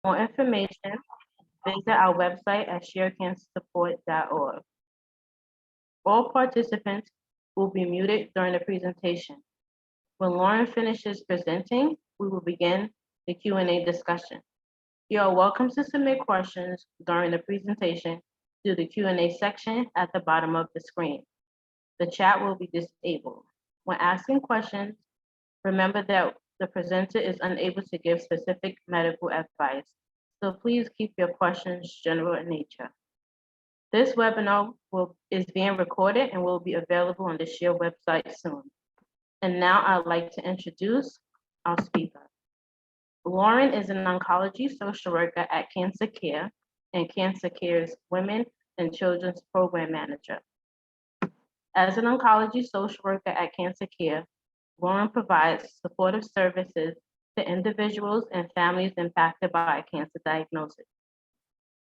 For more information, visit our website at sharecancersupport.org. All participants will be muted during the presentation. When Lauren finishes presenting, we will begin the Q&A discussion. You are welcome to submit questions during the presentation through the Q&A section at the bottom of the screen. The chat will be disabled. When asking questions, remember that the presenter is unable to give specific medical advice, so please keep your questions general in nature. This webinar is being recorded and will be available on the SHARE website soon. And now I'd like to introduce our speaker. Lauren is an oncology social worker at CancerCare and CancerCare's Women and Children's Program Manager. As an oncology social worker at CancerCare, Lauren provides supportive services to individuals and families impacted by a cancer diagnosis.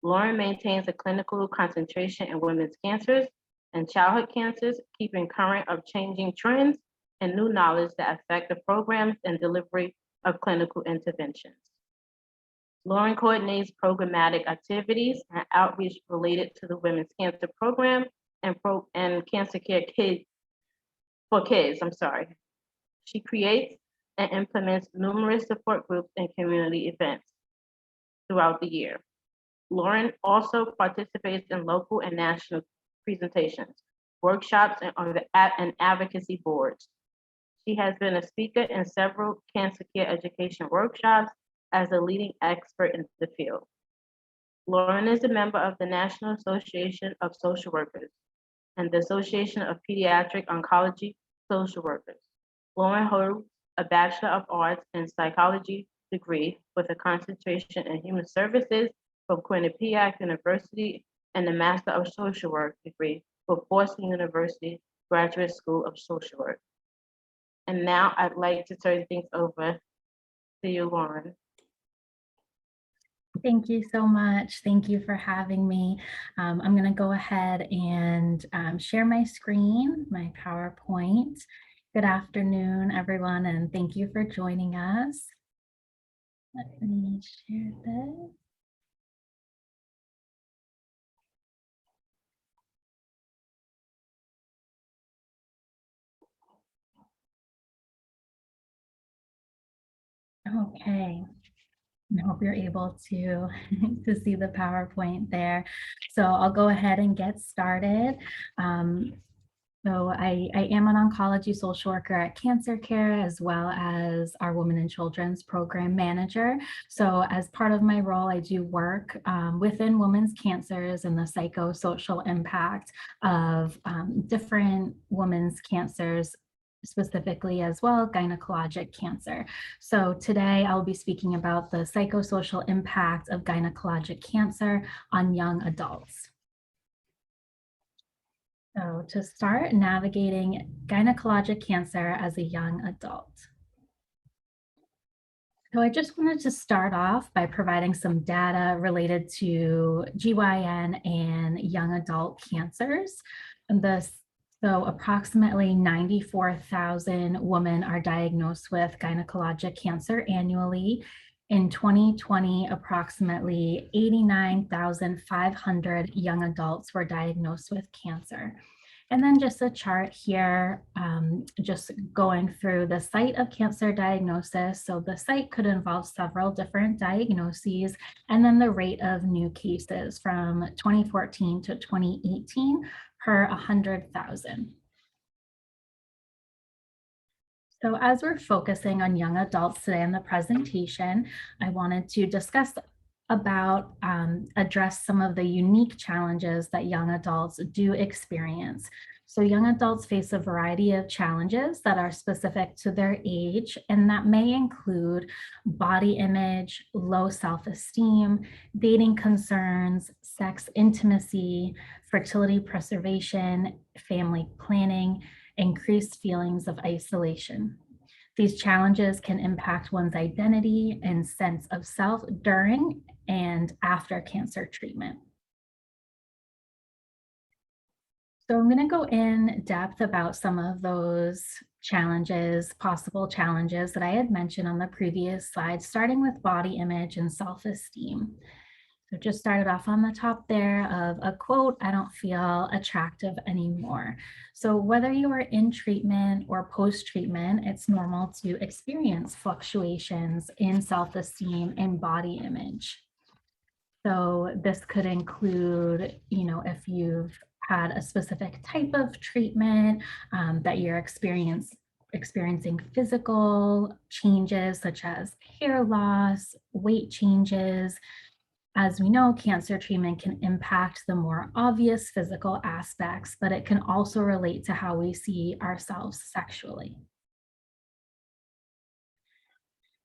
Lauren maintains a clinical concentration in women's cancers and childhood cancers, keeping current of changing trends and new knowledge that affect the programs and delivery of clinical interventions. Lauren coordinates programmatic activities and outreach related to the Women's Cancer Program and CancerCare Kids. She creates and implements numerous support groups and community events throughout the year. Lauren also participates in local and national presentations, workshops, and advocacy boards. She has been a speaker in several cancer care education workshops as a leading expert in the field. Lauren is a member of the National Association of Social Workers and the Association of Pediatric Oncology Social Workers. Lauren holds a Bachelor of Arts in Psychology degree with a concentration in Human Services from Quinnipiac University and a Master of Social Work degree from Boston University Graduate School of Social Work. And now I'd like to turn things over to you, Lauren. Thank you so much. Thank you for having me. I'm going to go ahead and share my screen, my PowerPoint. Good afternoon, everyone, and thank you for joining us. Let me share this. Okay. I hope you're able to see the PowerPoint there. So I'll go ahead and get started. So I am an oncology social worker at CancerCare, as well as our Women and Children's Program Manager. So as part of my role, I do work within women's cancers and the psychosocial impact of different women's cancers, specifically as well gynecologic cancer. So today I'll be speaking about the psychosocial impact of gynecologic cancer on young adults. So to start, navigating gynecologic cancer as a young adult. So I just wanted to start off by providing some data related to GYN and young adult cancers. So approximately 94,000 women are diagnosed with gynecologic cancer annually. In 2020, approximately 89,500 young adults were diagnosed with cancer. And then just a chart here, just going through the site of cancer diagnosis. So the site could involve several different diagnoses, and then the rate of new cases from 2014 to 2018 per 100,000. So as we're focusing on young adults today in the presentation, I wanted to discuss address some of the unique challenges that young adults do experience. So young adults face a variety of challenges that are specific to their age, and that may include body image, low self-esteem, dating concerns, sex intimacy, fertility preservation, family planning, increased feelings of isolation. These challenges can impact one's identity and sense of self during and after cancer treatment. So I'm going to go in depth about some of those challenges, possible challenges that I had mentioned on the previous slide, starting with body image and self-esteem. So just started off on the top there of a quote, "I don't feel attractive anymore." So whether you are in treatment or post-treatment, it's normal to experience fluctuations in self-esteem and body image. So this could include, if you've had a specific type of treatment, that you're experiencing physical changes such as hair loss, weight changes. As we know, cancer treatment can impact the more obvious physical aspects, but it can also relate to how we see ourselves sexually.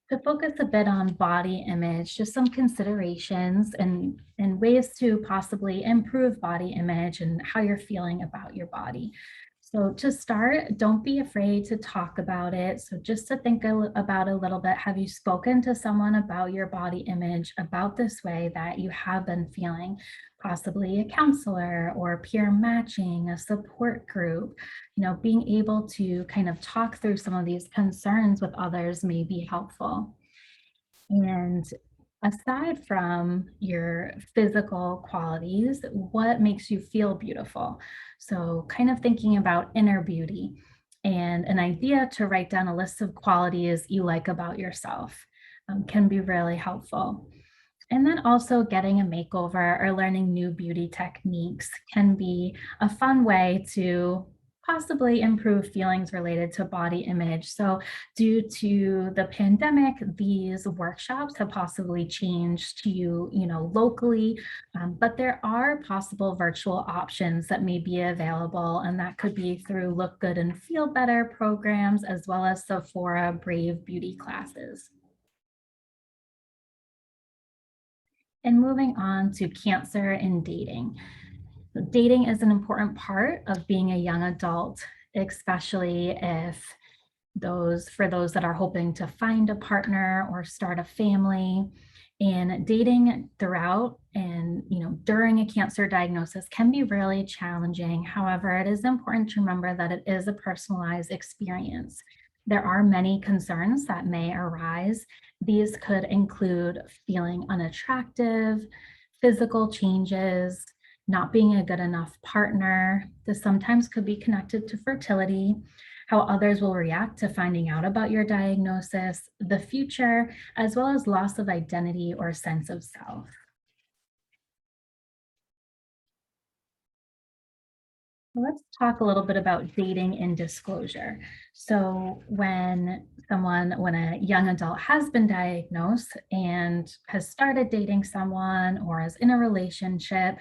To focus a bit on body image, just some considerations and ways to possibly improve body image and how you're feeling about your body. So to start, don't be afraid to talk about it. So just to think about a little bit, have you spoken to someone about your body image, about this way that you have been feeling? Possibly a counselor or peer matching, a support group. Being able to kind of talk through some of these concerns with others may be helpful. And aside from your physical qualities, what makes you feel beautiful? So, kind of thinking about inner beauty and an idea to write down a list of qualities you like about yourself can be really helpful. And then also getting a makeover or learning new beauty techniques can be a fun way to possibly improve feelings related to body image. So due to the pandemic, these workshops have possibly changed to locally, but there are possible virtual options that may be available, and that could be through Look Good and Feel Better programs, as well as Sephora Brave beauty classes. And moving on to cancer and dating. So dating is an important part of being a young adult, especially if for those that are hoping to find a partner or start a family. And dating throughout and during a cancer diagnosis can be really challenging. However, it is important to remember that it is a personalized experience. There are many concerns that may arise. These could include feeling unattractive, physical changes, not being a good enough partner. This sometimes could be connected to fertility, how others will react to finding out about your diagnosis, the future, as well as loss of identity or sense of self. Let's talk a little bit about dating and disclosure. So when a young adult has been diagnosed and has started dating someone or is in a relationship,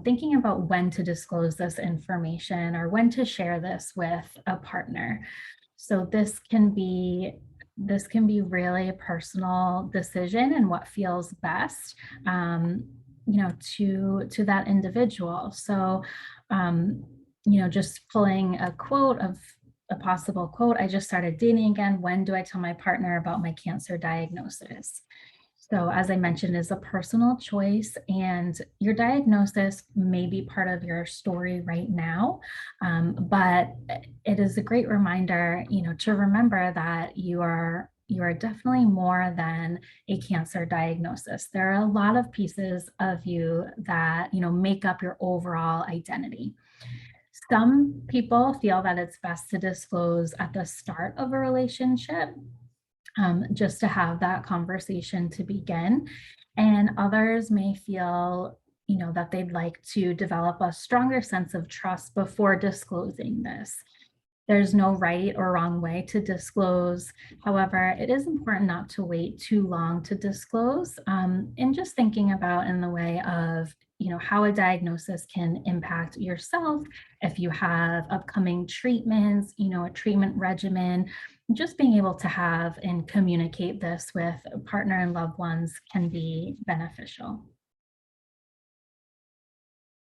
thinking about when to disclose this information or when to share this with a partner. So this can be really a personal decision and what feels best, to that individual. So, um, just pulling a possible quote, "I just started dating again. When do I tell my partner about my cancer diagnosis?" So, as I mentioned, is a personal choice, and your diagnosis may be part of your story right now, but it is a great reminder, to remember that you are definitely more than a cancer diagnosis. There are a lot of pieces of you that make up your overall identity. Some people feel that it's best to disclose at the start of a relationship, just to have that conversation to begin. And others may feel, that they'd like to develop a stronger sense of trust before disclosing this. There's no right or wrong way to disclose. However, it is important not to wait too long to disclose, and just thinking about in the way of, how a diagnosis can impact yourself if you have upcoming treatments, a treatment regimen. Just being able to have and communicate this with a partner and loved ones can be beneficial.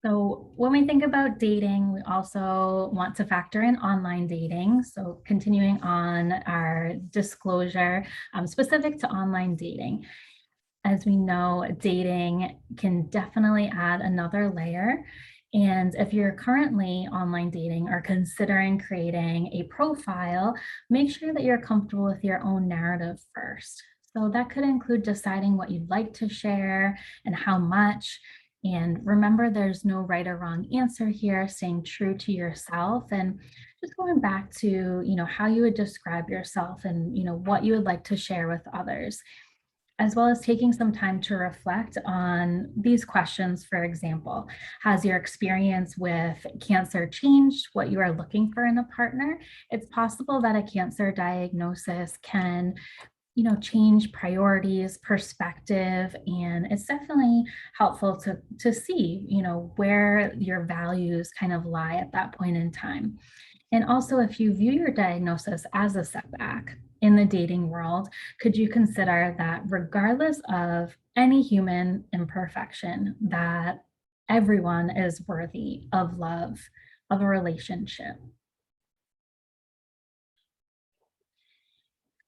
So when we think about dating, we also want to factor in online dating. So continuing on our disclosure, specific to online dating. As we know, dating can definitely add another layer. And if you're currently online dating or considering creating a profile, make sure that you're comfortable with your own narrative first. So that could include deciding what you'd like to share and how much. And remember, there's no right or wrong answer here, staying true to yourself and just going back to, how you would describe yourself and, what you would like to share with others, as well as taking some time to reflect on these questions. For example, has your experience with cancer changed what you are looking for in a partner? It's possible that a cancer diagnosis can change priorities, perspective, and it's definitely helpful to see, where your values kind of lie at that point in time. And also, if you view your diagnosis as a setback in the dating world, could you consider that regardless of any human imperfection, that everyone is worthy of love, of a relationship?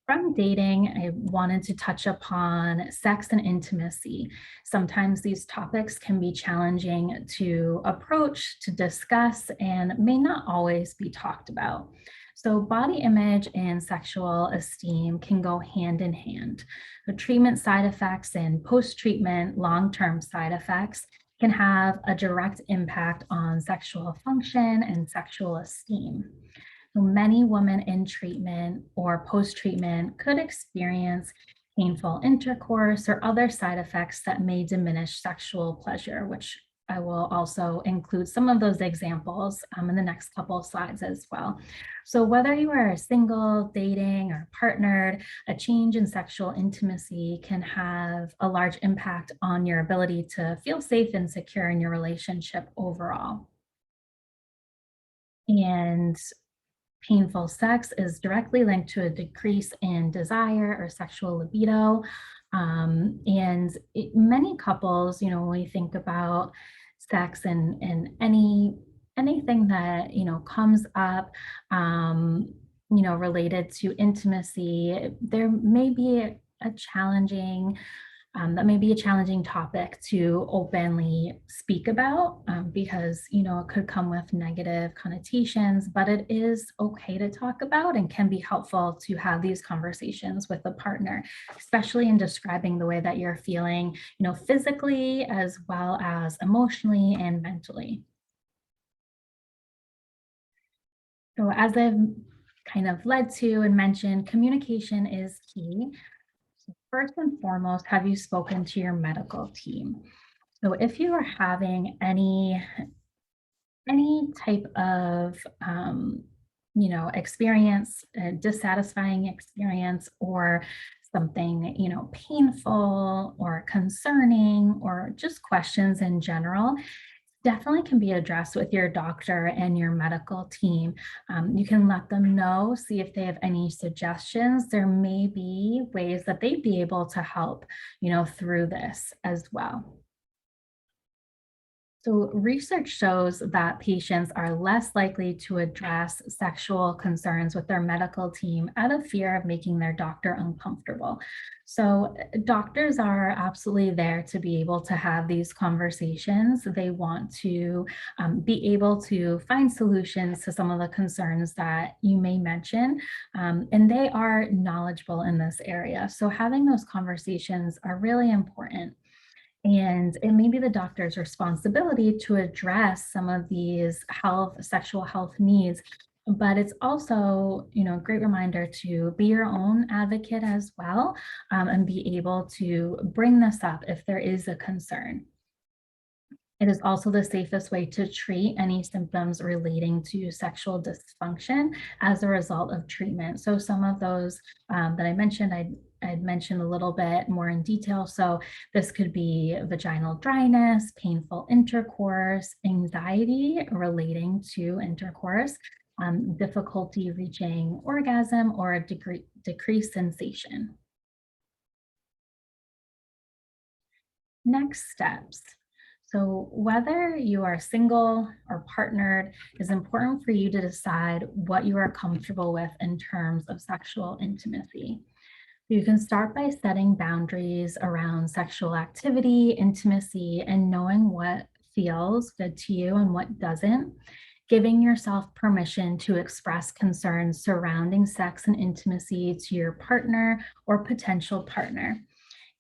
From dating, I wanted to touch upon sex and intimacy. Sometimes these topics can be challenging to approach, to discuss, and may not always be talked about. So body image and sexual esteem can go hand in hand. The treatment side effects and post-treatment long-term side effects can have a direct impact on sexual function and sexual esteem. So many women in treatment or post-treatment could experience painful intercourse or other side effects that may diminish sexual pleasure, which I will also include some of those examples in the next couple of slides as well. So whether you are single, dating, or partnered, a change in sexual intimacy can have a large impact on your ability to feel safe and secure in your relationship overall. And painful sex is directly linked to a decrease in desire or sexual libido. Many couples, when we think about sex and anything that, comes up, related to intimacy, there may be a challenging that may be a challenging topic to openly speak about, because it could come with negative connotations, but it is okay to talk about and can be helpful to have these conversations with a partner, especially in describing the way that you're feeling, physically as well as emotionally and mentally. So as I've kind of led to and mentioned, communication is key. First and foremost, have you spoken to your medical team? So if you are having any type of experience, a dissatisfying experience, or something painful or concerning, or just questions in general, definitely can be addressed with your doctor and your medical team. You can let them know, see if they have any suggestions. There may be ways that they'd be able to help, through this as well. So research shows that patients are less likely to address sexual concerns with their medical team out of fear of making their doctor uncomfortable. So doctors are absolutely there to be able to have these conversations. They want to be able to find solutions to some of the concerns that you may mention, and they are knowledgeable in this area. So having those conversations are really important. And it may be the doctor's responsibility to address some of these sexual health needs, but it's also, a great reminder to be your own advocate as well, and be able to bring this up if there is a concern. It is also the safest way to treat any symptoms relating to sexual dysfunction as a result of treatment. So some of those that I mentioned, I'd mentioned a little bit more in detail. So this could be vaginal dryness, painful intercourse, anxiety relating to intercourse, difficulty reaching orgasm, or a decreased sensation. Next steps. So whether you are single or partnered, it's important for you to decide what you are comfortable with in terms of sexual intimacy. You can start by setting boundaries around sexual activity, intimacy, and knowing what feels good to you and what doesn't, giving yourself permission to express concerns surrounding sex and intimacy to your partner or potential partner.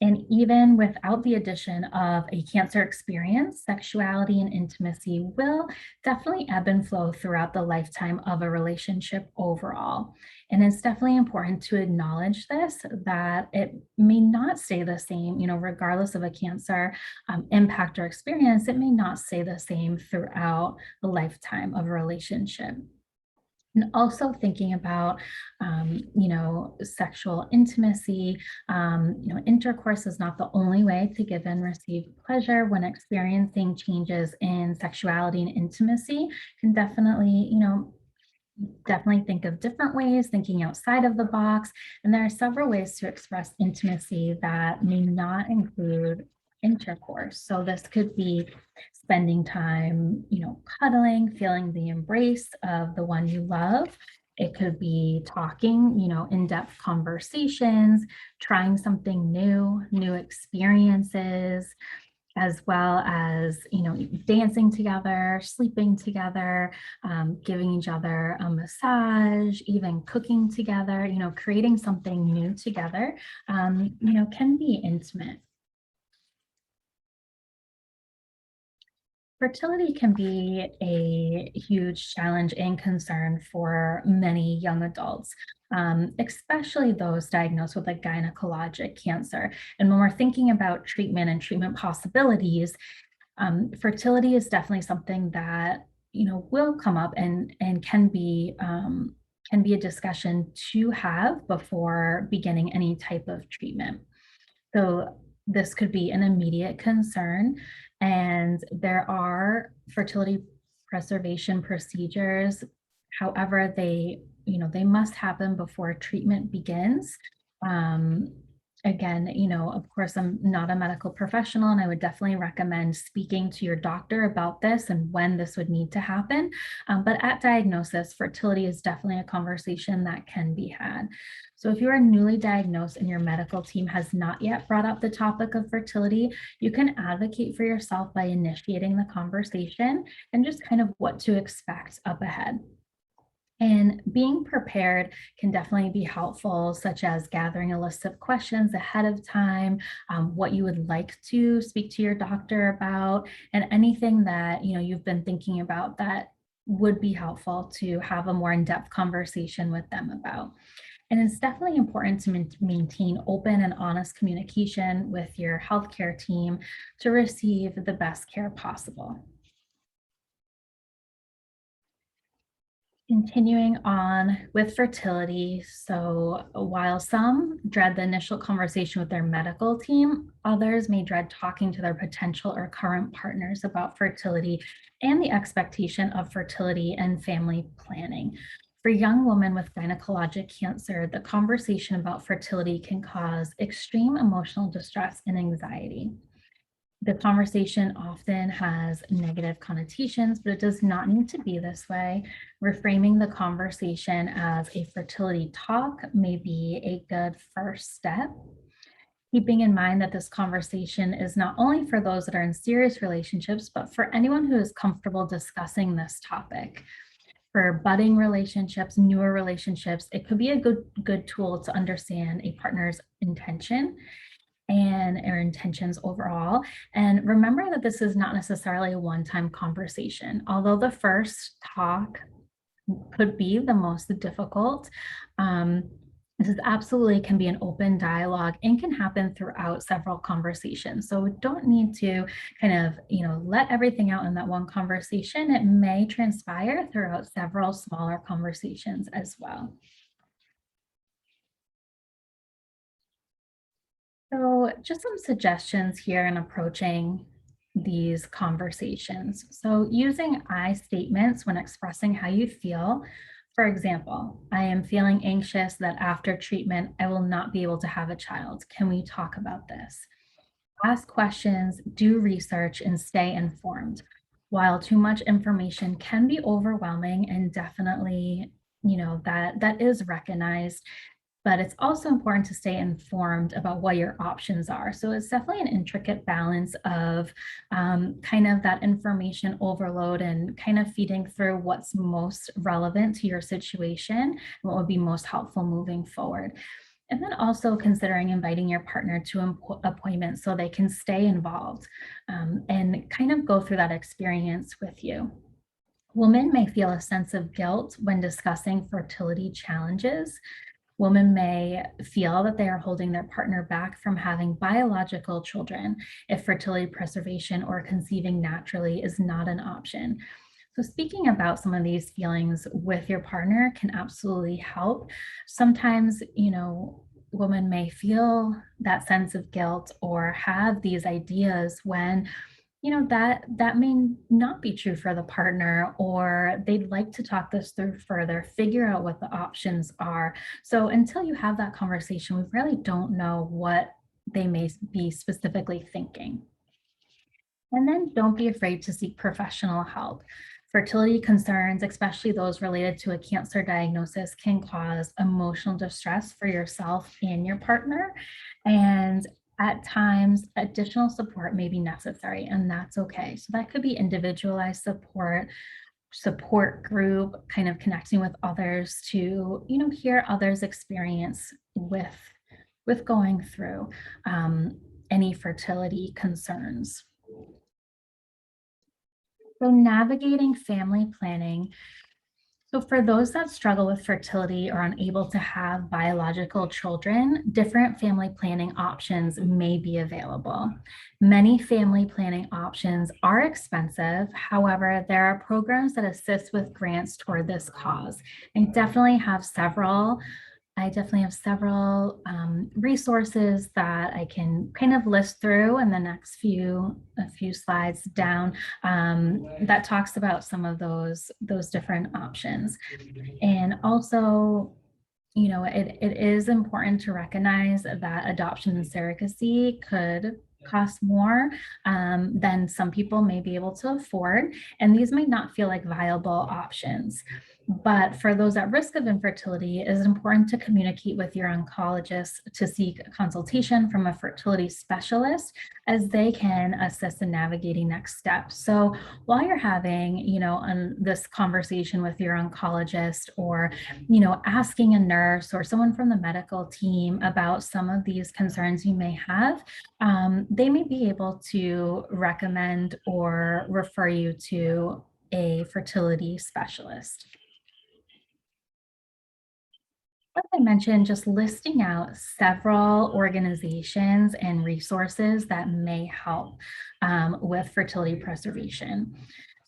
And even without the addition of a cancer experience, sexuality and intimacy will definitely ebb and flow throughout the lifetime of a relationship overall. And it's definitely important to acknowledge this, that it may not stay the same, regardless of a cancer impact or experience, it may not stay the same throughout the lifetime of a relationship. And also thinking about, sexual intimacy, intercourse is not the only way to give and receive pleasure. When experiencing changes in sexuality and intimacy, can definitely think of different ways, thinking outside of the box. And there are several ways to express intimacy that may not include intercourse. So this could be spending time, cuddling, feeling the embrace of the one you love. It could be talking, in-depth conversations, trying something new experiences, as well as, dancing together, sleeping together, giving each other a massage, even cooking together, creating something new together, can be intimate. Fertility can be a huge challenge and concern for many young adults, especially those diagnosed with a gynecologic cancer. And when we're thinking about treatment and treatment possibilities, fertility is definitely something that will come up and can be a discussion to have before beginning any type of treatment. So this could be an immediate concern, and there are fertility preservation procedures. However, they must happen before treatment begins. Again, of course, I'm not a medical professional, and I would definitely recommend speaking to your doctor about this and when this would need to happen. But at diagnosis, fertility is definitely a conversation that can be had. So if you are newly diagnosed and your medical team has not yet brought up the topic of fertility, you can advocate for yourself by initiating the conversation and just kind of what to expect up ahead. And being prepared can definitely be helpful, such as gathering a list of questions ahead of time, what you would like to speak to your doctor about, and anything that you've been thinking about that would be helpful to have a more in-depth conversation with them about. And it's definitely important to maintain open and honest communication with your healthcare team to receive the best care possible. Continuing on with fertility. So while some dread the initial conversation with their medical team, others may dread talking to their potential or current partners about fertility and the expectation of fertility and family planning. For young women with gynecologic cancer, the conversation about fertility can cause extreme emotional distress and anxiety. The conversation often has negative connotations, but it does not need to be this way. Reframing the conversation as a fertility talk may be a good first step. Keeping in mind that this conversation is not only for those that are in serious relationships, but for anyone who is comfortable discussing this topic. For budding relationships, newer relationships, it could be a good tool to understand a partner's intention and our intentions overall. And remember that this is not necessarily a one-time conversation. Although the first talk could be the most difficult, this absolutely can be an open dialogue and can happen throughout several conversations. So we don't need to kind of, let everything out in that one conversation. It may transpire throughout several smaller conversations as well. So just some suggestions here in approaching these conversations. So using I statements when expressing how you feel. For example, I am feeling anxious that after treatment, I will not be able to have a child. Can we talk about this? Ask questions, do research, and stay informed. While too much information can be overwhelming and definitely, that is recognized, but it's also important to stay informed about what your options are. So it's definitely an intricate balance of kind of that information overload and kind of feeding through what's most relevant to your situation and what would be most helpful moving forward. And then also considering inviting your partner to appointments so they can stay involved and kind of go through that experience with you. Women may feel a sense of guilt when discussing fertility challenges. Women may feel that they are holding their partner back from having biological children if fertility preservation or conceiving naturally is not an option. So speaking about some of these feelings with your partner can absolutely help. Sometimes, women may feel that sense of guilt or have these ideas when that may not be true for the partner, or they'd like to talk this through further, figure out what the options are. So until you have that conversation, we really don't know what they may be specifically thinking. And then don't be afraid to seek professional help. Fertility concerns, especially those related to a cancer diagnosis, can cause emotional distress for yourself and your partner. And at times, additional support may be necessary, and that's okay. So that could be individualized support group, kind of connecting with others to, hear others' experience with going through any fertility concerns. So navigating family planning. So for those that struggle with fertility or unable to have biological children, different family planning options may be available. Many family planning options are expensive. However, there are programs that assist with grants toward this cause. I definitely have several resources that I can kind of list through in the next a few slides down that talks about some of those different options. And also, it is important to recognize that adoption and surrogacy could cost more than some people may be able to afford, and these might not feel like viable options. But for those at risk of infertility, it is important to communicate with your oncologist to seek a consultation from a fertility specialist, as they can assist in navigating next steps. So while you're having, this conversation with your oncologist, or, asking a nurse or someone from the medical team about some of these concerns you may have, they may be able to recommend or refer you to a fertility specialist. Like I mentioned, just listing out several organizations and resources that may help with fertility preservation.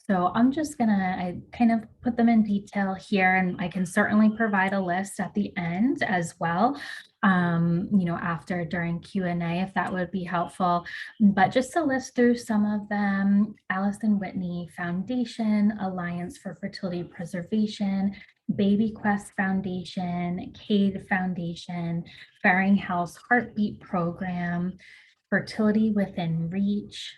So I kind of put them in detail here, and I can certainly provide a list at the end as well, during Q&A, if that would be helpful. But just to list through some of them: Allison Whitney Foundation, Alliance for Fertility Preservation, Baby Quest Foundation, CADE Foundation, Farringhouse Heartbeat Program, Fertility Within Reach,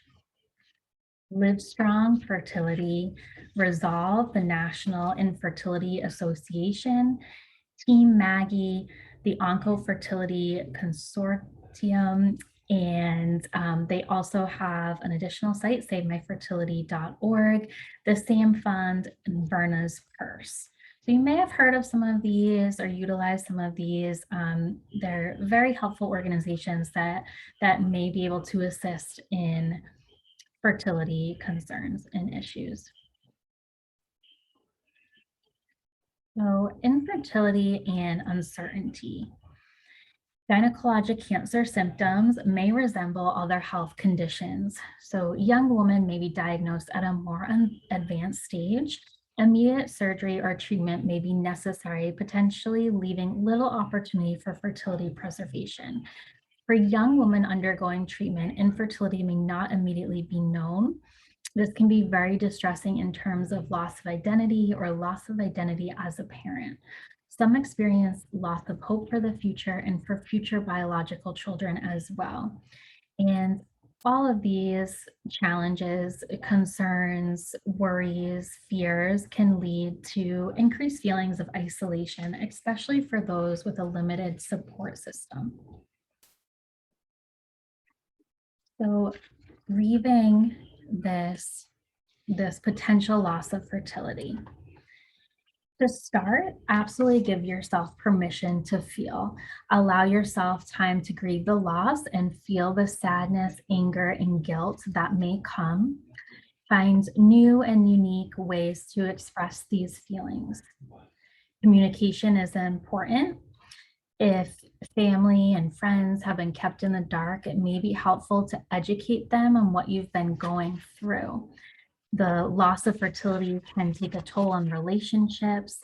Livestrong Fertility, Resolve, the National Infertility Association, Team Maggie, the Oncofertility Consortium, and they also have an additional site, SaveMyFertility.org, the SAM Fund, and Verna's Purse. So you may have heard of some of these or utilized some of these. They're very helpful organizations that may be able to assist in fertility concerns and issues. So infertility and uncertainty. Gynecologic cancer symptoms may resemble other health conditions. So young women may be diagnosed at a more advanced stage. Immediate surgery or treatment may be necessary, potentially leaving little opportunity for fertility preservation. For young women undergoing treatment, infertility may not immediately be known. This can be very distressing in terms of loss of identity or loss of identity as a parent. Some experience loss of hope for the future and for future biological children as well. And all of these challenges, concerns, worries, fears can lead to increased feelings of isolation, especially for those with a limited support system. So grieving this potential loss of fertility. To start, absolutely give yourself permission to feel. Allow yourself time to grieve the loss and feel the sadness, anger, and guilt that may come. Find new and unique ways to express these feelings. Communication is important. If family and friends have been kept in the dark, it may be helpful to educate them on what you've been going through. The loss of fertility can take a toll on relationships,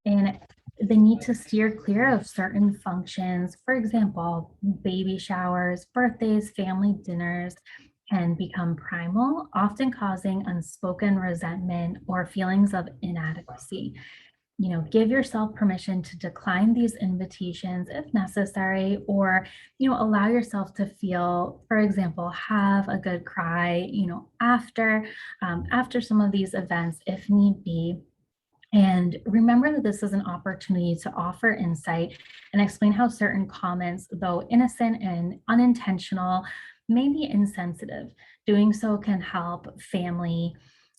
and the need to steer clear of certain functions. For example, baby showers, birthdays, family dinners can become primal, often causing unspoken resentment or feelings of inadequacy. Give yourself permission to decline these invitations if necessary, or allow yourself to feel, for example, have a good cry after some of these events if need be. And remember that this is an opportunity to offer insight and explain how certain comments, though innocent and unintentional, may be insensitive. Doing so can help family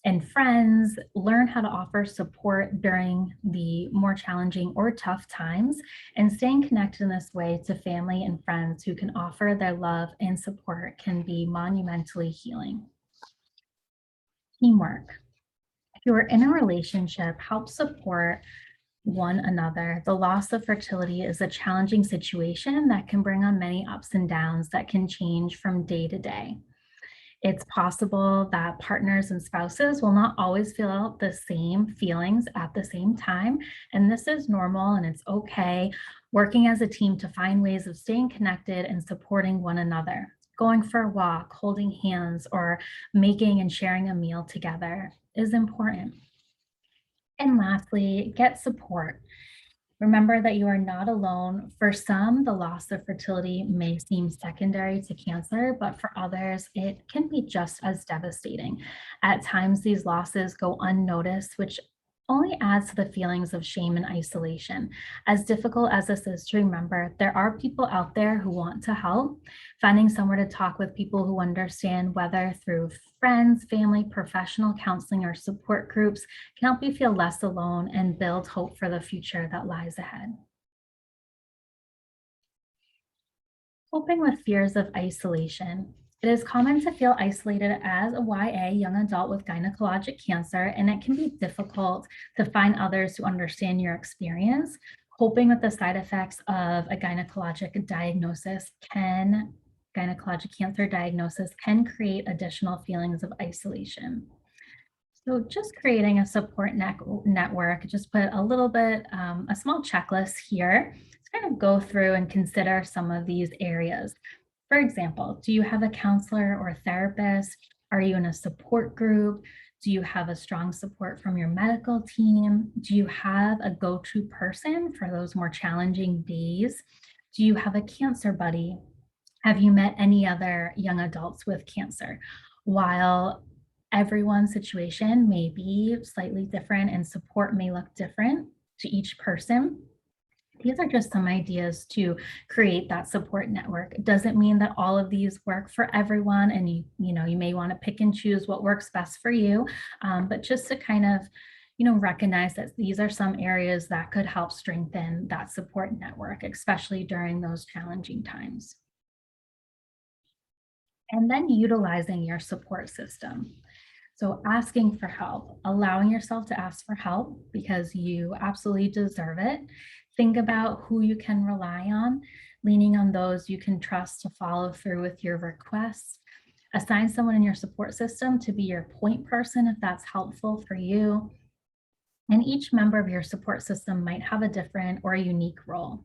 and friends learn how to offer support during the more challenging or tough times, and staying connected in this way to family and friends who can offer their love and support can be monumentally healing. Teamwork. If you are in a relationship, help support one another. The loss of fertility is a challenging situation that can bring on many ups and downs that can change from day to day. It's possible that partners and spouses will not always feel the same feelings at the same time, and this is normal and it's okay. Working as a team to find ways of staying connected and supporting one another. Going for a walk, holding hands, or making and sharing a meal together is important. And lastly, get support. Remember that you are not alone. For some, the loss of fertility may seem secondary to cancer, but for others, it can be just as devastating. At times, these losses go unnoticed, which only adds to the feelings of shame and isolation. As difficult as this is to remember, there are people out there who want to help. Finding somewhere to talk with people who understand, whether through friends, family, professional counseling, or support groups, can help you feel less alone and build hope for the future that lies ahead. Coping with fears of isolation. It is common to feel isolated as a YA, young adult with gynecologic cancer, and it can be difficult to find others who understand your experience. Coping with the side effects of a gynecologic cancer diagnosis can create additional feelings of isolation. So just creating a support network, just put a little bit, a small checklist here to kind of go through and consider some of these areas. For example, do you have a counselor or a therapist? Are you in a support group? Do you have a strong support from your medical team? Do you have a go-to person for those more challenging days? Do you have a cancer buddy? Have you met any other young adults with cancer? While everyone's situation may be slightly different and support may look different to each person, these are just some ideas to create that support network. It doesn't mean that all of these work for everyone, and you may want to pick and choose what works best for you, but just to kind of recognize that these are some areas that could help strengthen that support network, especially during those challenging times. And then utilizing your support system. So asking for help, allowing yourself to ask for help because you absolutely deserve it. Think about who you can rely on, leaning on those you can trust to follow through with your requests. Assign someone in your support system to be your point person if that's helpful for you. And each member of your support system might have a different or a unique role.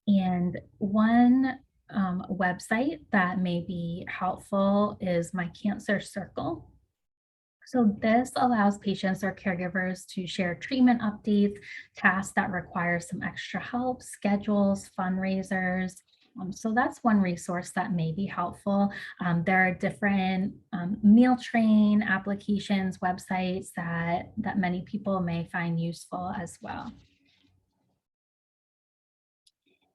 And one website that may be helpful is My Cancer Circle. So this allows patients or caregivers to share treatment updates, tasks that require some extra help, schedules, fundraisers, So that's one resource that may be helpful. There are different meal train applications, websites that many people may find useful as well.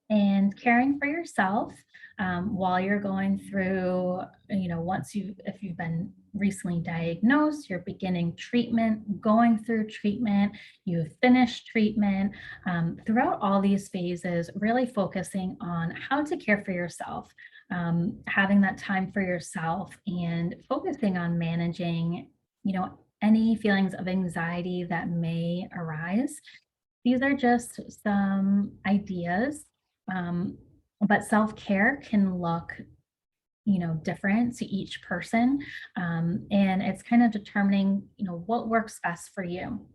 And caring for yourself while you're going through, if you've been recently diagnosed, you're beginning treatment, going through treatment, you've finished treatment, throughout all these phases, really focusing on how to care for yourself, having that time for yourself and focusing on managing, any feelings of anxiety that may arise. These are just some ideas, but self-care can look, different to each person. And it's kind of determining, what works best for you.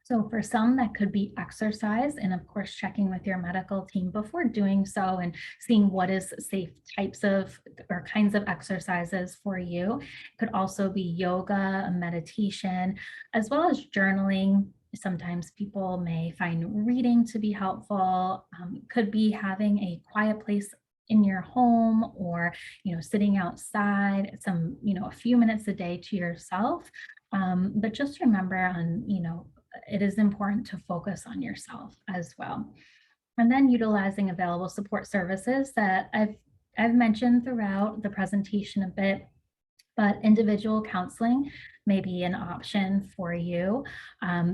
So for some, that could be exercise, and of course, checking with your medical team before doing so and seeing what is safe types of or kinds of exercises for you. It could also be yoga, meditation, as well as journaling. Sometimes people may find reading to be helpful. Could be having a quiet place in your home, or sitting outside a few minutes a day to yourself. But just remember it is important to focus on yourself as well. And then utilizing available support services that I've mentioned throughout the presentation a bit, but individual counseling may be an option for you.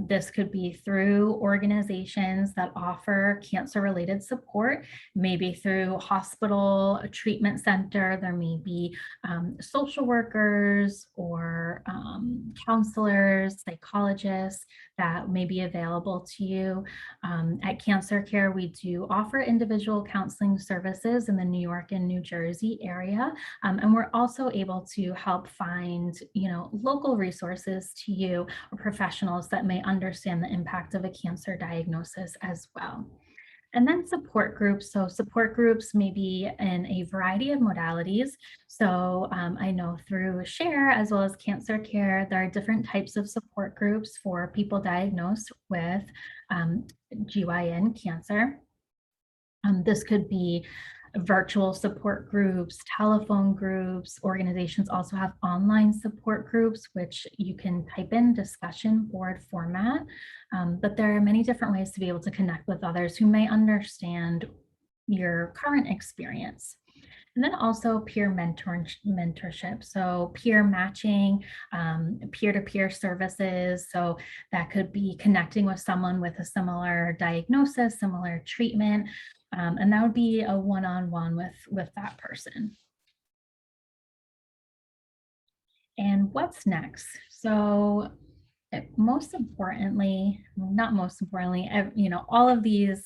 This could be through organizations that offer cancer-related support, maybe through hospital, a treatment center. There may be social workers or counselors, psychologists that may be available to you. At CancerCare, we do offer individual counseling services in the New York and New Jersey area. And we're also able to help find, local resources to you or professionals that may understand the impact of a cancer diagnosis as well. And then support groups. So support groups may be in a variety of modalities. So I know through SHARE as well as CancerCare, there are different types of support groups for people diagnosed with GYN cancer. This could be virtual support groups, telephone groups. Organizations also have online support groups, which you can type in discussion board format. But there are many different ways to be able to connect with others who may understand your current experience. And then also peer mentorship. So peer matching, peer-to-peer services. So that could be connecting with someone with a similar diagnosis, similar treatment. And that would be a one-on-one with that person. And what's next? So most importantly, not most importantly, all of these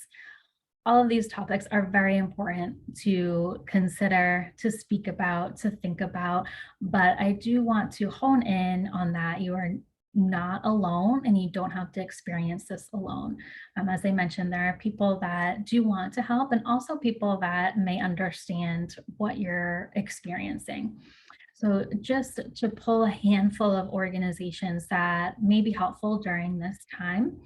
topics are very important to consider, to speak about, to think about, but I do want to hone in on that you are not alone and you don't have to experience this alone. As I mentioned, there are people that do want to help and also people that may understand what you're experiencing. So just to pull a handful of organizations that may be helpful during this time.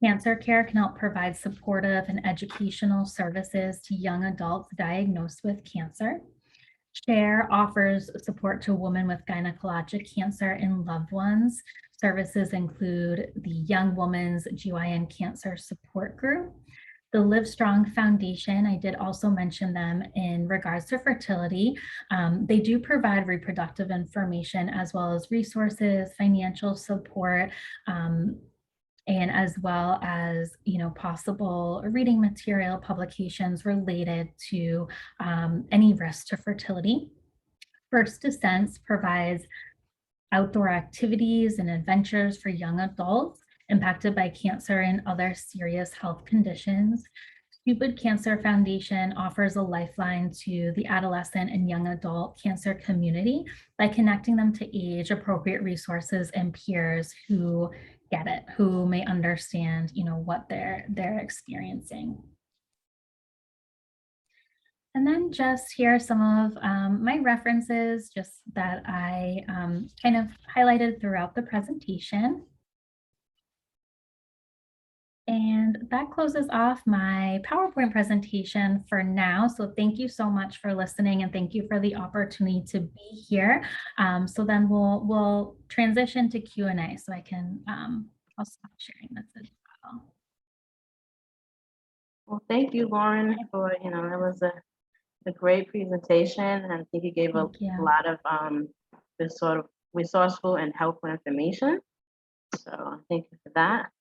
CancerCare can help provide supportive and educational services to young adults diagnosed with cancer. SHARE offers support to women with gynecologic cancer and loved ones. Services include the Young Woman's GYN Cancer Support Group. The Live Strong Foundation, I did also mention them in regards to fertility. They do provide reproductive information as well as resources, financial support, and as well as possible reading material publications related to any risk to fertility. First Descents provides outdoor activities and adventures for young adults impacted by cancer and other serious health conditions. Stupid Cancer Foundation offers a lifeline to the adolescent and young adult cancer community by connecting them to age-appropriate resources and peers who get it, who may understand, what they're experiencing. And then just here are some of my references just that I kind of highlighted throughout the presentation. And that closes off my PowerPoint presentation for now. So thank you so much for listening, and thank you for the opportunity to be here. So then we'll transition to Q&A. So I'll stop sharing this as well. Well, thank you, Lauren, for, that was a great presentation. And I think you gave a lot of this sort of resourceful and helpful information. So thank you for that.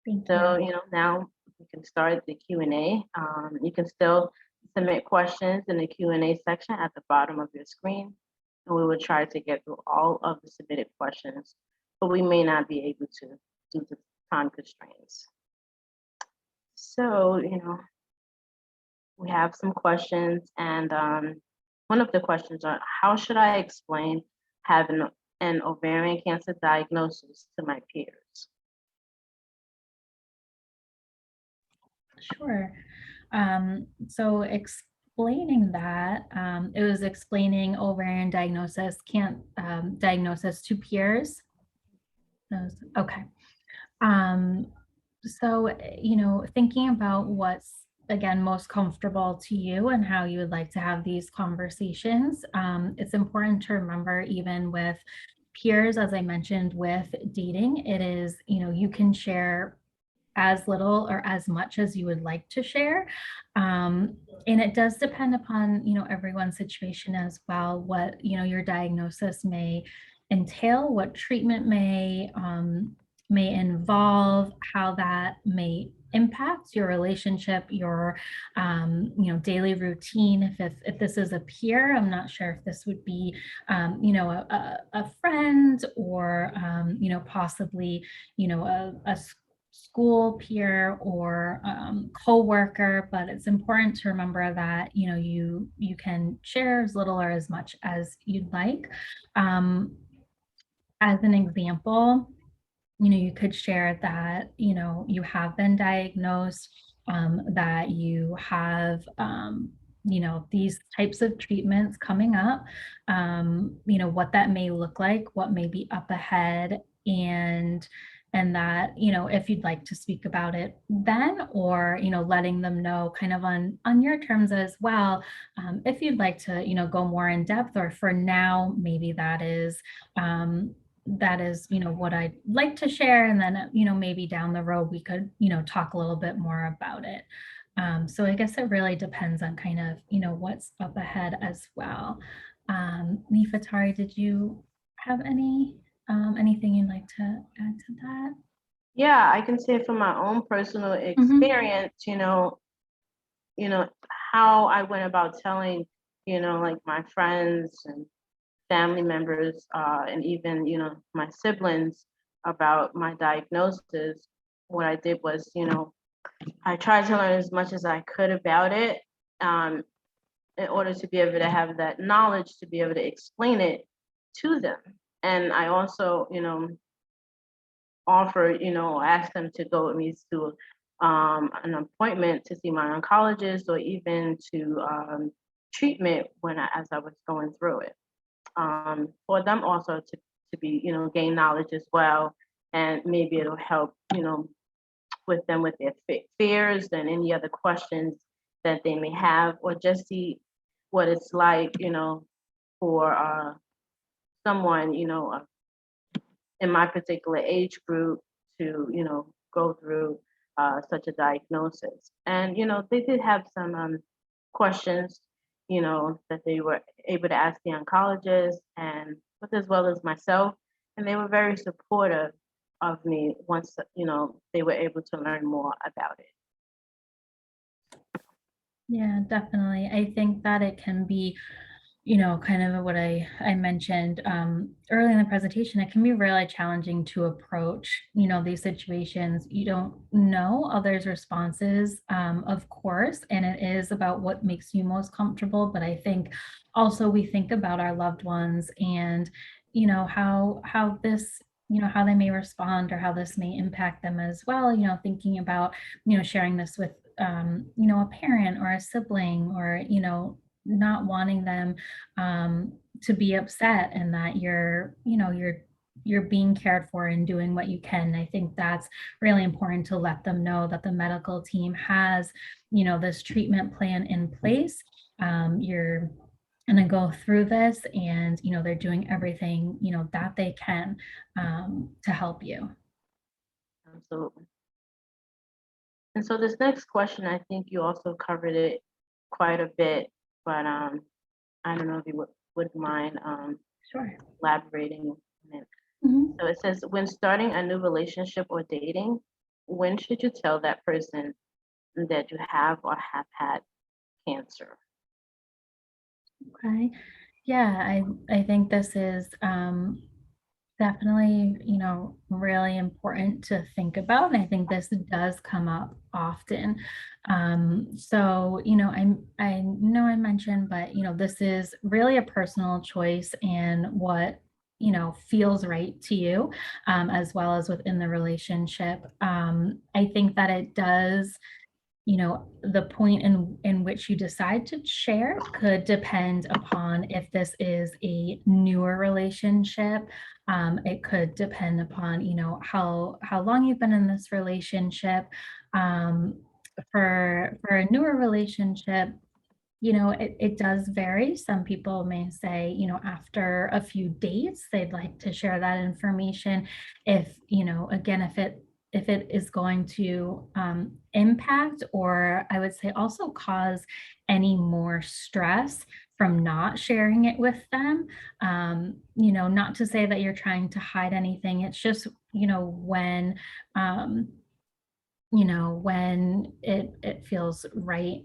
Thank So, you. now we can start the Q&A. You can still submit questions in the Q&A section at the bottom of your screen, and we will try to get through all of the submitted questions, but we may not be able to due to time constraints. So, we have some questions, and one of the questions are, how should I explain having an ovarian cancer diagnosis to my peers? Sure. So explaining that, it was explaining ovarian diagnosis to peers. Okay. So, thinking about what's, again, most comfortable to you and how you would like to have these conversations, it's important to remember, even with peers, as I mentioned, with dating, it is, you can share as little or as much as you would like to share. And it does depend upon, everyone's situation as well, what, your diagnosis may entail, what treatment may involve, how that may impact your relationship, your daily routine. If this is a peer, I'm not sure if this would be a friend, or possibly a school peer or co-worker, but it's important to remember that you can share as little or as much as you'd like. As an example, you could share that you have been diagnosed, that you have these types of treatments coming up, what that may look like, what may be up ahead, and that if you'd like to speak about it then, or letting them know kind of on your terms as well, if you'd like to go more in depth, or for now maybe that is what I'd like to share, and then maybe down the road we could talk a little bit more about it. So I guess it really depends on kind of what's up ahead as well. Nefatari, did you have anything you'd like to add to that? Yeah, I can say from my own personal experience, how I went about telling, like my friends and family members, and even, my siblings about my diagnosis. What I did was, I tried to learn as much as I could about it, in order to be able to have that knowledge to be able to explain it to them. And I also, offered, asked them to go with me to an appointment to see my oncologist, or even to treatment as I was going through it. For them also to be, gain knowledge as well, and maybe it'll help, with them with their fears and any other questions that they may have, or just see what it's like, for someone, in my particular age group to, go through such a diagnosis. And, they did have some questions, that they were able to ask the oncologist, and but as well as myself. And they were very supportive of me once, they were able to learn more about it. Yeah, definitely. I think that it can be, kind of what I mentioned early in the presentation, it can be really challenging to approach, these situations. You don't know others' responses, of course, and it is about what makes you most comfortable. But I think also we think about our loved ones, and, how this, how they may respond, or how this may impact them as well, thinking about, sharing this with, a parent or a sibling, or, not wanting them to be upset, and that you're you're being cared for and doing what you can. I think that's really important to let them know that the medical team has, this treatment plan in place. You're going to go through this, and they're doing everything that they can to help you. Absolutely. And so this next question, I think you also covered it quite a bit, but I don't know if you would mind Sure. elaborating on it. Mhm. So it says, when starting a new relationship or dating, when should you tell that person that you have or have had cancer? Okay. Yeah, I think this is definitely, really important to think about. And I think this does come up often. So, I know I mentioned, but this is really a personal choice, and what feels right to you, as well as within the relationship. I think that it does, the point in which you decide to share could depend upon if this is a newer relationship. It could depend upon, how long you've been in this relationship. For a newer relationship, it does vary. Some people may say, after a few dates, they'd like to share that information. If, again, if it is going to impact, or I would say also cause any more stress from not sharing it with them. Not to say that you're trying to hide anything. It's just, when it feels right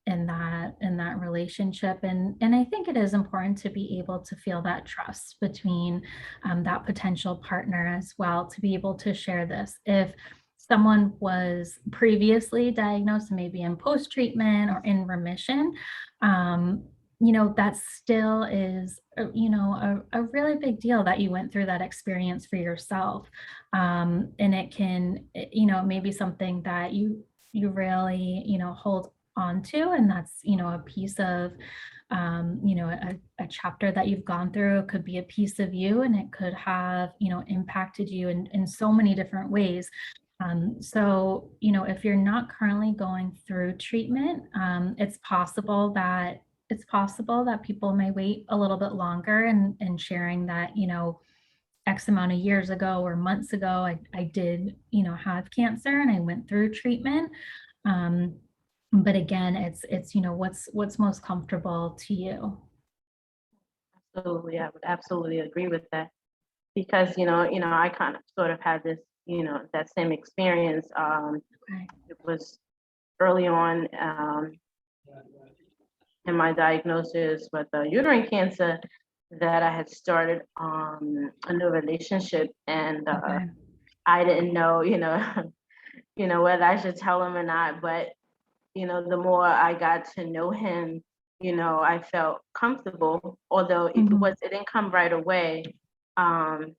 in that relationship. And I think it is important to be able to feel that trust between that potential partner as well, to be able to share this. If someone was previously diagnosed, maybe in post-treatment or in remission, that still is a really big deal that you went through that experience for yourself. And it can, maybe something that you really hold on to, and that's a piece of a chapter that you've gone through. It could be a piece of you, and it could have impacted you in so many different ways. So if you're not currently going through treatment, it's possible that people may wait a little bit longer, and sharing that X amount of years ago or months ago, I did, have cancer, and I went through treatment. But again, it's, what's most comfortable to you. Absolutely, I would absolutely agree with that, because I kind of sort of had this, that same experience. Okay. It was early on in my diagnosis with uterine cancer that I had started a new relationship, and Okay. I didn't know, whether I should tell him or not. But the more I got to know him, I felt comfortable, although Mhm. it didn't come right away. And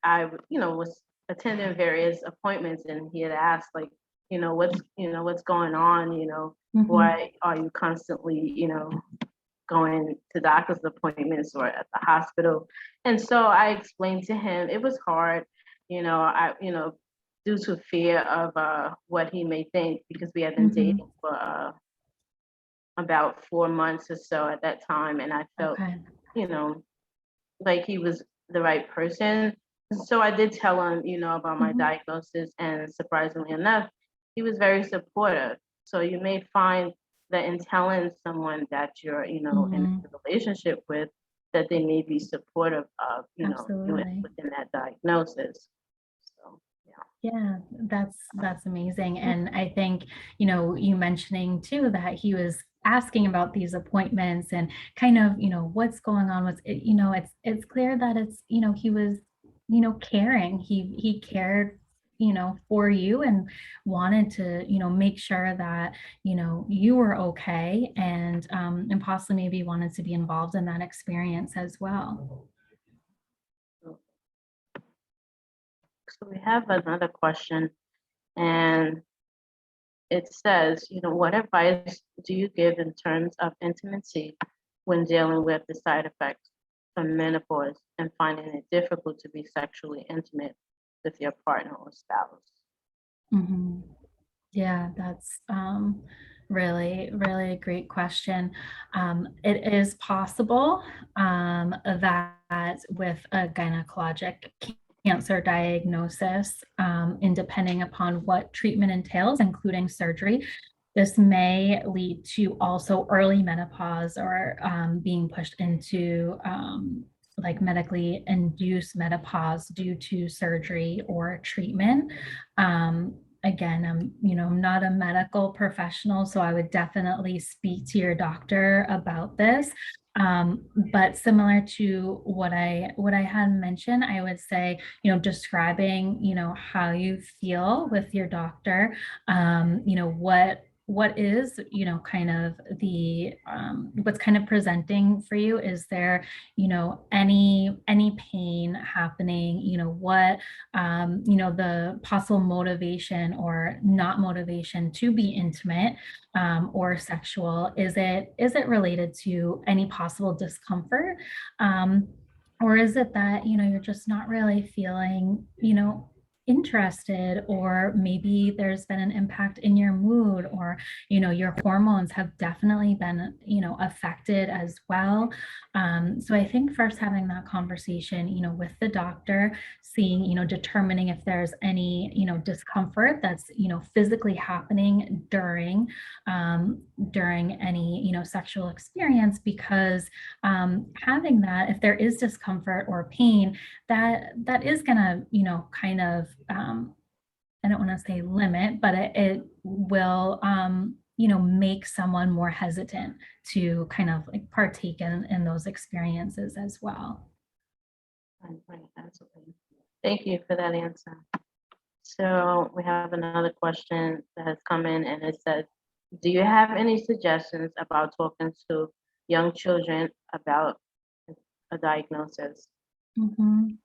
I, was attending various appointments, and he had asked, like, what's going on, Mhm. why are you constantly, going to doctor's appointments or at the hospital? And so I explained to him it was hard, due to fear of what he may think, because we had been Mhm. dating for about 4 months or so at that time, and I felt, Okay. you know, like he was the right person. So I did tell him, about my Mhm. diagnosis, and surprisingly enough, he was very supportive. So you may find that in telling someone that you're, in Mhm. a relationship with, that they may be supportive of, you Absolutely. within that diagnosis. So yeah. Yeah, that's amazing. And I think, you mentioning too that he was asking about these appointments, and kind of, what's going on with it, it's clear that it's, he was, caring. He cared, for you, and wanted to, make sure that, you were okay, and possibly maybe wanted to be involved in that experience as well. So we have another question, and it says, what advice do you give in terms of intimacy when dealing with the side effects from menopause and finding it difficult to be sexually intimate with your partner or spouse? Mhm. Yeah, that's really, really a great question. It is possible that with a gynecologic cancer diagnosis, and depending upon what treatment entails, including surgery, this may lead to also early menopause or being pushed into like medically induced menopause due to surgery or treatment. Again, I'm not a medical professional, so I would definitely speak to your doctor about this. But similar to what I had mentioned, I would say, describing, how you feel with your doctor, what is, kind of the what's kind of presenting for you. Is there, any pain happening? What the possible motivation or not motivation to be intimate or sexual? Is it related to any possible discomfort? Or is it that, you're just not really feeling, interested, or maybe there's been an impact in your mood, or your hormones have definitely been affected as well. So I think first having that conversation with the doctor, seeing, determining if there's any discomfort that's physically happening during any sexual experience, because having that, if there is discomfort or pain, that is gonna kind of I don't want to say limit, but it will make someone more hesitant to kind of like partake in those experiences as well. Right, absolutely. Thank you for that answer. So we have another question that has come in, and it says, do you have any suggestions about talking to young children about a diagnosis? Mhm.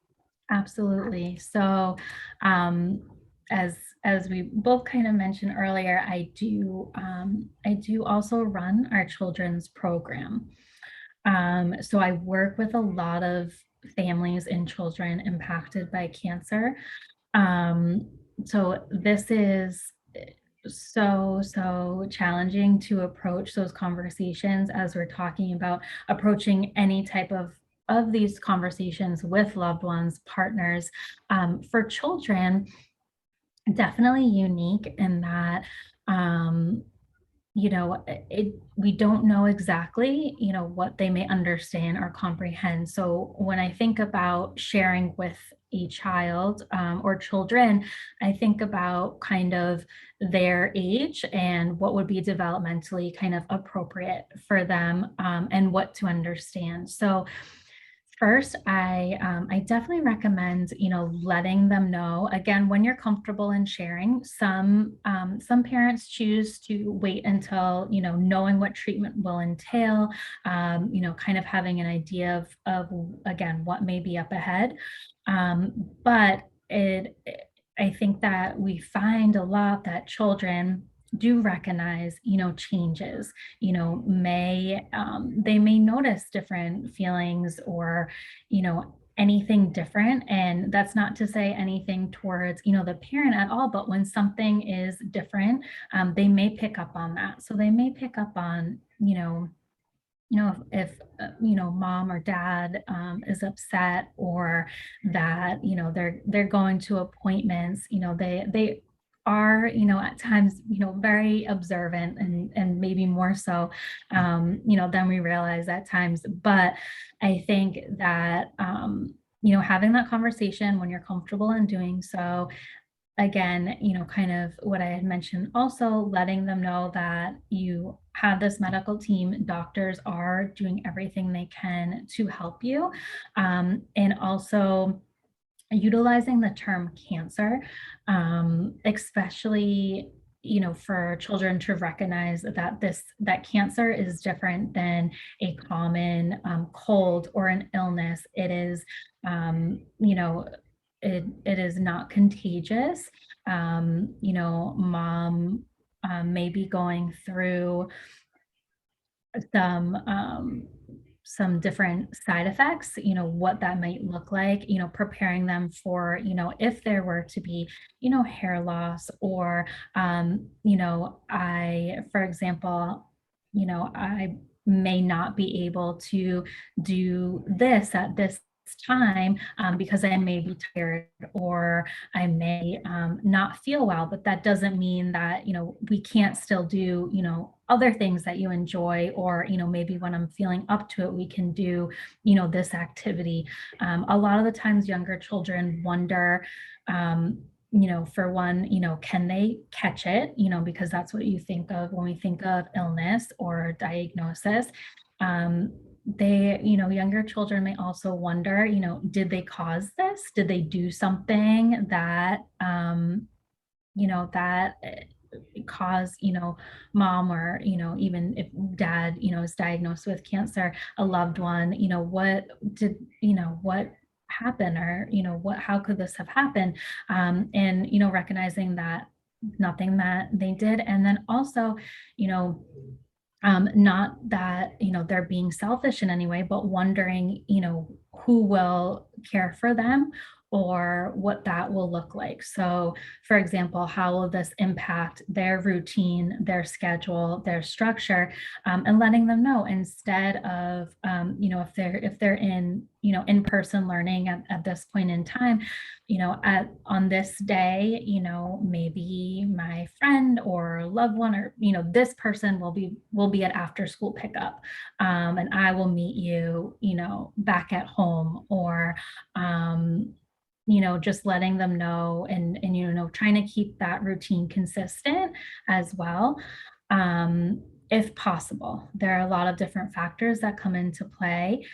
Absolutely. So, as we both kind of mentioned earlier, I do also run our children's program. So I work with a lot of families and children impacted by cancer. Um, so this is so challenging to approach those conversations as we're talking about approaching any type of these conversations with loved ones, partners. For children, definitely unique in that we don't know exactly what they may understand or comprehend. So when I think about sharing with a child or children, I think about kind of their age and what would be developmentally kind of appropriate for them, and what to understand. So first, I definitely recommend letting them know, again, when you're comfortable in sharing. Some parents choose to wait until knowing what treatment will entail, kind of having an idea of again what may be up ahead. But I think that we find a lot that children do recognize changes, they may notice different feelings or anything different. And that's not to say anything towards the parent at all, but when something is different, they may pick up on that. So they may pick up on if mom or dad is upset, or that they're going to appointments, they are at times very observant, and maybe more so than we realize at times. But I think that having that conversation when you're comfortable in doing so, again, kind of what I had mentioned, also letting them know that you have this medical team, doctors are doing everything they can to help you. And also utilizing the term cancer, especially for children to recognize that cancer is different than a common cold or an illness. It is it is not contagious. Mom may be going through some some different side effects, what that might look like, preparing them for, if there were to be, hair loss or, for example, I may not be able to do this at this time because I may be tired or I may not feel well, but that doesn't mean that, we can't still do, other things that you enjoy, or, maybe when I'm feeling up to it, we can do, this activity. A lot of the times younger children wonder, for one, can they catch it? Because that's what you think of when we think of illness or diagnosis. Younger children may also wonder, did they cause this? Did they do something that, that cause, mom or, even if dad, is diagnosed with cancer, a loved one, what happened, or, how could this have happened? And, recognizing that nothing that they did. And then also, not that, they're being selfish in any way, but wondering, who will care for them or what that will look like. So, for example, how will this impact their routine, their schedule, their structure, and letting them know instead of, if they're in, in-person learning at this point in time, on this day, maybe my friend or loved one, or, this person will be at after school pickup, and I will meet you, back at home, or, just letting them know, and, trying to keep that routine consistent as well. If possible, there are a lot of different factors that come into play.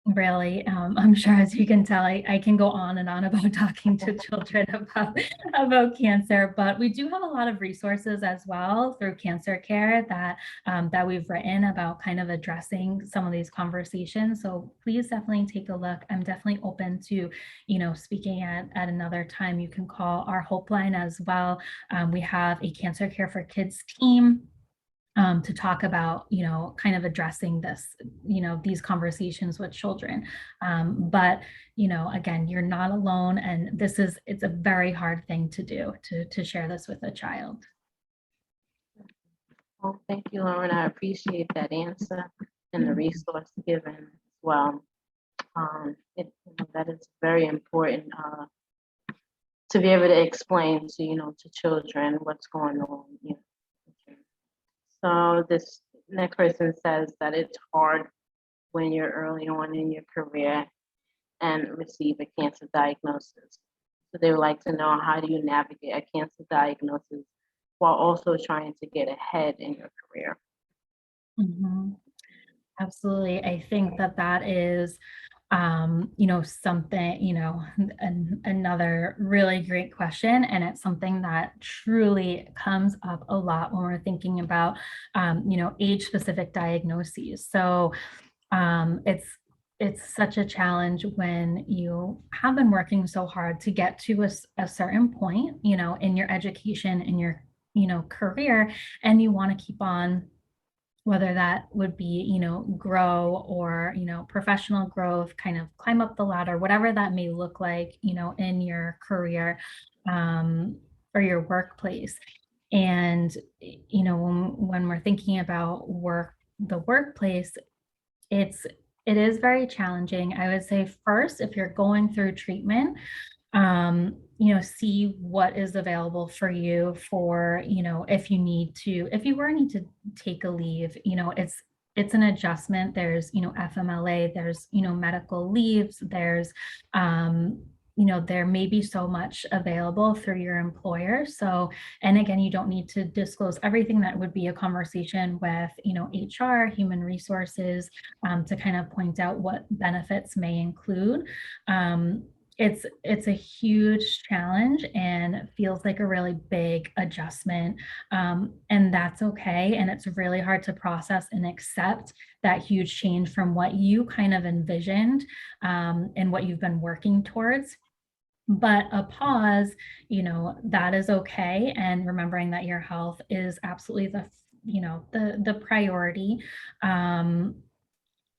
Really, I'm sure, as you can tell, I can go on and on about talking to children about cancer, but we do have a lot of resources as well through CancerCare that we've written about kind of addressing some of these conversations. So please definitely take a look. I'm definitely open to, speaking at another time. You can call our Hope line as well. We have a CancerCare for Kids team to talk about, kind of addressing this, these conversations with children. But, again, you're not alone. And it's a very hard thing to do, to share this with a child. Well, thank you, Lauren. I appreciate that answer and the resource given as well. That is very important to be able to explain to, to children what's going on. So this next person says that it's hard when you're early on in your career and receive a cancer diagnosis. So they would like to know, how do you navigate a cancer diagnosis while also trying to get ahead in your career? Mhm. Absolutely. I think that is, something, another really great question. And it's something that truly comes up a lot when we're thinking about, age-specific diagnoses. So it's such a challenge when you have been working so hard to get to a certain point, in your education, in your, career, and you want to keep on, whether that would be, grow or, professional growth, kind of climb up the ladder, whatever that may look like, in your career, or your workplace. And, when we're thinking about the workplace, it is very challenging. I would say first, if you're going through treatment, see what is available for you for, if you were need to take a leave, it's an adjustment. There's, FMLA, there's, medical leaves, there's, there may be so much available through your employer. So, and again, you don't need to disclose everything. That would be a conversation with, HR, human resources, to kind of point out what benefits may include. It's a huge challenge and feels like a really big adjustment. And that's okay. And it's really hard to process and accept that huge change from what you kind of envisioned, and what you've been working towards. But a pause, that is okay. And remembering that your health is absolutely the priority.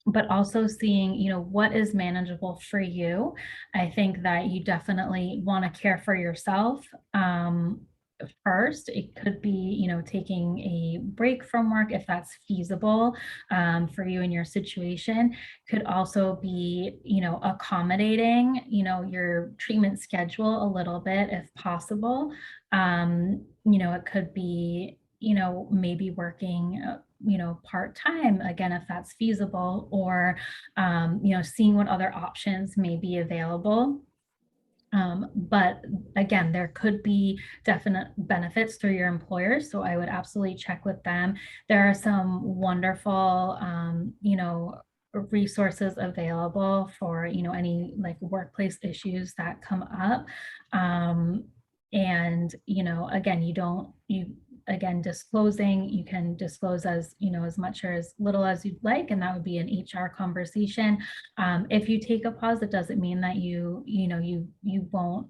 but also seeing, what is manageable for you. I think that you definitely want to care for yourself. First, it could be, taking a break from work if that's feasible for you in your situation. Could also be, accommodating, your treatment schedule a little bit if possible. It could be, maybe working, part-time, again, if that's feasible, or, seeing what other options may be available. But again, there could be definite benefits through your employers. So I would absolutely check with them. There are some wonderful, resources available for, any like workplace issues that come up. And, again, again, disclosing, you can disclose as, as much or as little as you'd like, and that would be an HR conversation. If you take a pause, it doesn't mean that you won't,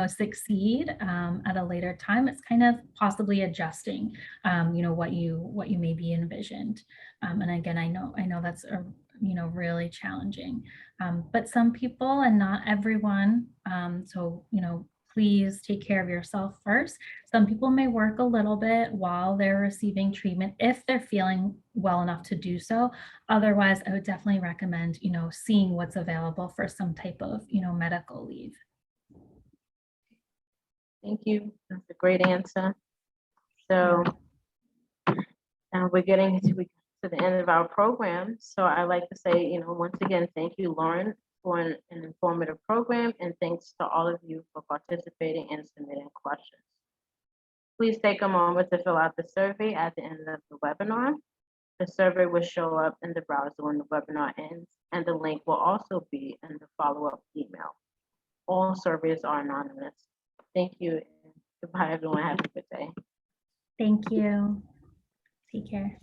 succeed at a later time. It's kind of possibly adjusting, what you maybe envisioned. And again, I know that's really challenging, but some people and not everyone. So, please take care of yourself first. Some people may work a little bit while they're receiving treatment if they're feeling well enough to do so. Otherwise, I would definitely recommend, seeing what's available for some type of, medical leave. Thank you. That's a great answer. So now we're getting to the end of our program. So I'd like to say, once again, thank you, Lauren, for an informative program, and thanks to all of you for participating and submitting questions. Please take a moment to fill out the survey at the end of the webinar. The survey will show up in the browser when the webinar ends, and the link will also be in the follow-up email. All surveys are anonymous. Thank you, and goodbye, everyone. Have a good day. Thank you. Take care.